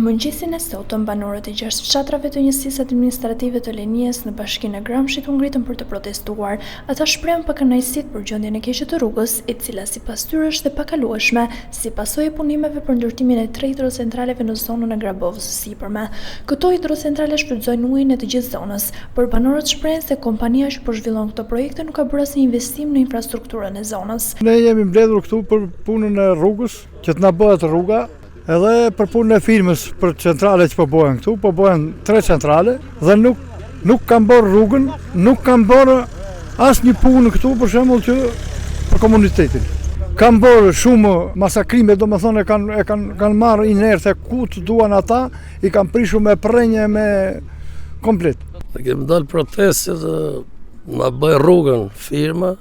Mëngjesin e sotëm, banorët e 6 fshatrave të njësisë administrative të Lenijes në bashkinë e Gramshit u ngritën për të protestuar. Ata shprehen pakënaqësitë për gjendjen e keqe të rrugës, e cila sipas tyre është e pakalueshme, si pasojë e punimeve për ndërtimin e 3 hidrocentraleve në zonën e Grabovës së sipërme. Këto hidrocentrale shfrytëzojnë ujin e të gjithë zonës, por banorët shprehen se kompania që po zhvillon këto projekte nuk ka bërë asnjë investim në infrastrukturën e zonës. Ne jemi mbledhur këtu për punën e rrugës, që të na bëhet rruga. Edhe për punën e firmës për centrale që po bëhen këtu, po bëhen 3 centrale dhe nuk kanë bërë rrugën, nuk kanë bërë asnjë punë këtu për shembull që për komunitetin. Kanë bërë shumë masakrime, domethënë e kanë marrë inertë ku të duan ata, i kanë prishur me prenje me komplet. Ne kemi dalë protestë që na bëj rrugën firma,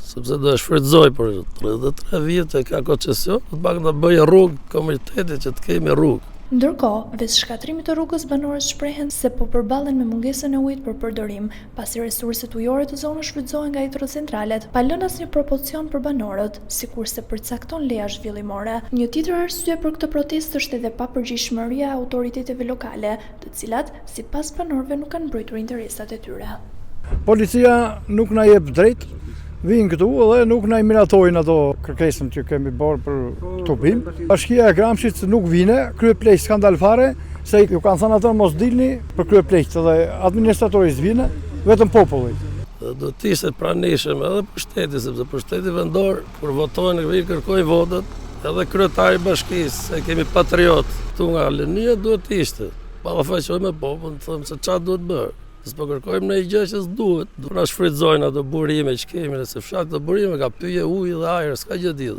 sepse do e shfrytëzoj për 33 vite ka koncesion, të pak të bëjë rrugë komuniteti që të kemi rrugë. Ndërkohë, veç shkatrimit të rrugës, banorët shprehen se po përballen me mungesën e ujit për përdorim, pasi resurset ujore të zonës shfrytëzohen nga hidrocentralet, pa lënë asnjë propocion për banorët, sikurse përcakton leja zhvillimore. Një tjetër arsye për këtë protestë është edhe papërgjegjshmëria e autoriteteve lokale, të cilat, sipas banorëve, nuk kanë mbrojtur interesat e tyre. Policia nuk na jep drejt. Vinë këtu edhe nuk na i miratojnë ato kërkesën që kemi bërë për tubim. Bashkia e Gramshit nuk vine, kryepleqt s'kan dalë fare, se ju kanë thënë atë mos dilni për kryepleqt edhe administratori s'vine, vetëm populli. Do të ishte pranishëm edhe për shteti, sepse për shteti vendor, kur votojnë kërkojnë votat, edhe kryetari i bashkisë, se kemi patriot këtu nga Lenia, duhet të ishte. Ballafaqojmë me popullin, thëmë se çfarë duhet bërë. Po kërkojmë në i gjë që s'duhet, do na shfrytëzojnë ato burime që kemi, nëse fshat të burime ka pyje ujë dhe ajër, s'ka gjë tjetër.